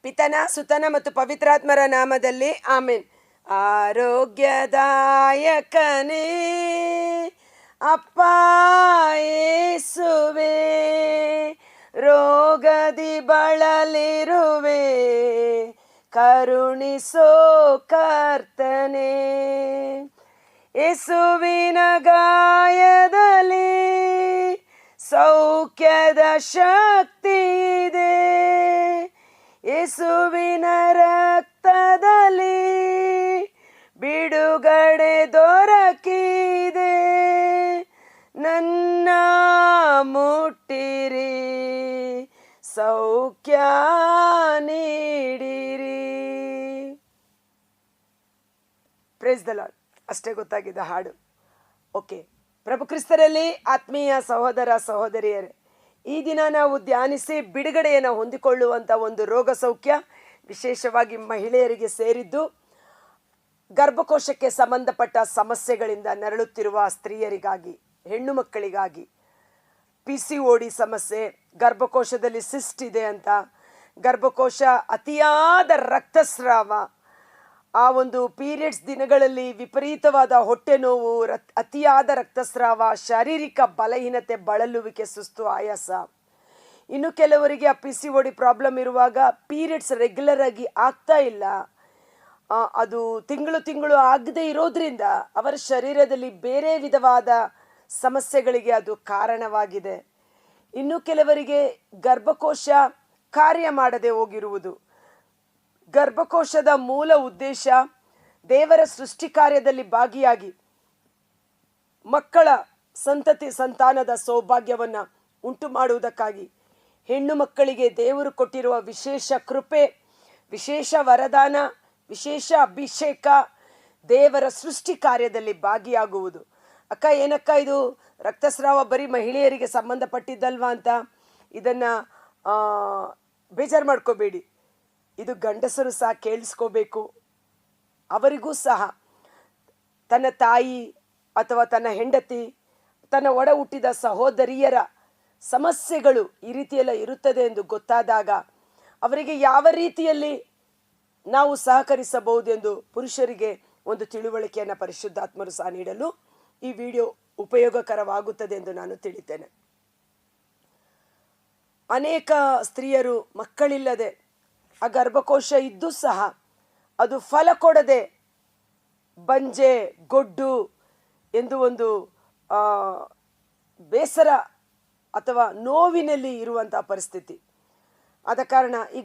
ಪಿತನ ಸುತನ ಮತ್ತು ಪವಿತ್ರಾತ್ಮರ ನಾಮದಲ್ಲಿ ಆಮೇನ್. ಆರೋಗ್ಯದಾಯಕನೇ ಅಪ್ಪ ಯೇಸುವೆ, ರೋಗದಿ ಬಳಲಿರುವೆ, ಕರುಣಿಸೋ ಕರ್ತನೇ. ಯೇಸುವಿನ ಗಾಯದಲ್ಲಿ ಸೌಖ್ಯದ ಶಕ್ತಿ ಇದೆ, ಯೇಸುವಿನ ರಕ್ತದಲ್ಲಿ ಬಿಡುಗಡೆ ದೊರಕಿದೆ. ನನ್ನ ಮುಟ್ಟಿರಿ, ಸೌಖ್ಯ ನೀಡಿರಿ. Praise the lord. ಅಷ್ಟೇ ಗೊತ್ತಾಗಿದ್ದ ಹಾಡು. ಓಕೆ, ಪ್ರಭು ಕ್ರಿಸ್ತರಲ್ಲಿ ಆತ್ಮೀಯ ಸಹೋದರ ಸಹೋದರಿಯರೇ, ಈ ದಿನ ನಾವು ಧ್ಯಾನಿಸಿ ಬಿಡುಗಡೆಯನ್ನು ಹೊಂದಿಕೊಳ್ಳುವಂಥ ಒಂದು ರೋಗ ಸೌಖ್ಯ ವಿಶೇಷವಾಗಿ ಮಹಿಳೆಯರಿಗೆ ಸೇರಿದ್ದು. ಗರ್ಭಕೋಶಕ್ಕೆ ಸಂಬಂಧಪಟ್ಟ ಸಮಸ್ಯೆಗಳಿಂದ ನರಳುತ್ತಿರುವ ಸ್ತ್ರೀಯರಿಗಾಗಿ, ಹೆಣ್ಣು ಮಕ್ಕಳಿಗಾಗಿ, PCOD ಸಮಸ್ಯೆ, ಗರ್ಭಕೋಶದಲ್ಲಿ ಸಿಸ್ಟ್ ಇದೆ ಅಂತ, ಗರ್ಭಕೋಶ ಅತಿಯಾದ ರಕ್ತಸ್ರಾವ, ಆ ಒಂದು ಪೀರಿಯಡ್ಸ್ ದಿನಗಳಲ್ಲಿ ವಿಪರೀತವಾದ ಹೊಟ್ಟೆ ನೋವು, ಅತಿಯಾದ ರಕ್ತಸ್ರಾವ, ಶಾರೀರಿಕ ಬಲಹೀನತೆ, ಬಳಲುವಿಕೆ, ಸುಸ್ತು, ಆಯಾಸ. ಇನ್ನು ಕೆಲವರಿಗೆ ಆ PCOD ಪ್ರಾಬ್ಲಮ್ ಇರುವಾಗ ಪೀರಿಯಡ್ಸ್ ರೆಗ್ಯುಲರ್ ಆಗಿ ಆಗ್ತಾ ಇಲ್ಲ, ಅದು ತಿಂಗಳು ಆಗದೇ ಇರೋದ್ರಿಂದ ಅವರ ಶರೀರದಲ್ಲಿ ಬೇರೆ ವಿಧವಾದ ಸಮಸ್ಯೆಗಳಿಗೆ ಅದು ಕಾರಣವಾಗಿದೆ. ಇನ್ನು ಕೆಲವರಿಗೆ ಗರ್ಭಕೋಶ ಕಾರ್ಯ ಮಾಡದೆ ಹೋಗಿರುವುದು. ಗರ್ಭಕೋಶದ ಮೂಲ ಉದ್ದೇಶ ದೇವರ ಸೃಷ್ಟಿ ಕಾರ್ಯದಲ್ಲಿ ಭಾಗಿಯಾಗಿ ಮಕ್ಕಳ ಸಂತಾನದ ಸೌಭಾಗ್ಯವನ್ನು ಉಂಟು ಮಾಡುವುದಕ್ಕಾಗಿ ಹೆಣ್ಣು ಮಕ್ಕಳಿಗೆ ದೇವರು ಕೊಟ್ಟಿರುವ ವಿಶೇಷ ಕೃಪೆ, ವಿಶೇಷ ವರದಾನ, ವಿಶೇಷ ಅಭಿಷೇಕ, ದೇವರ ಸೃಷ್ಟಿ ಕಾರ್ಯದಲ್ಲಿ ಭಾಗಿಯಾಗುವುದು. ಅಕ್ಕ, ಏನಕ್ಕ ಇದು ರಕ್ತಸ್ರಾವ ಬರೀ ಮಹಿಳೆಯರಿಗೆ ಸಂಬಂಧಪಟ್ಟಿದ್ದಲ್ವಾ ಅಂತ ಇದನ್ನು ಬೇಜಾರು ಮಾಡ್ಕೋಬೇಡಿ. ಇದು ಗಂಡಸರು ಸಹ ಕೇಳಿಸ್ಕೋಬೇಕು. ಅವರಿಗೂ ಸಹ ತನ್ನ ತಾಯಿ ಅಥವಾ ತನ್ನ ಹೆಂಡತಿ, ತನ್ನ ಒಡ ಹುಟ್ಟಿದ ಸಹೋದರಿಯರ ಸಮಸ್ಯೆಗಳು ಈ ರೀತಿಯೆಲ್ಲ ಇರುತ್ತದೆ ಎಂದು ಗೊತ್ತಾದಾಗ ಅವರಿಗೆ ಯಾವ ರೀತಿಯಲ್ಲಿ ನಾವು ಸಹಕರಿಸಬಹುದು ಎಂದು ಪುರುಷರಿಗೆ ಒಂದು ತಿಳುವಳಿಕೆಯನ್ನು ಪರಿಶುದ್ಧಾತ್ಮರು ಸಹ ನೀಡಲು ಈ ವಿಡಿಯೋ ಉಪಯೋಗಕರವಾಗುತ್ತದೆ ಎಂದು ನಾನು ತಿಳಿತೇನೆ. ಅನೇಕ ಸ್ತ್ರೀಯರು ಮಕ್ಕಳಿಲ್ಲದೆ, ಆ ಗರ್ಭಕೋಶ ಇದ್ದು ಸಹ ಅದು ಫಲ ಕೊಡದೆ ಬಂಜೆ, ಗೊಡ್ಡು ಎಂದು ಒಂದು ಬೇಸರ ಅಥವಾ ನೋವಿನಲ್ಲಿ ಇರುವಂತಹ ಪರಿಸ್ಥಿತಿ. ಆದ ಕಾರಣ ಈ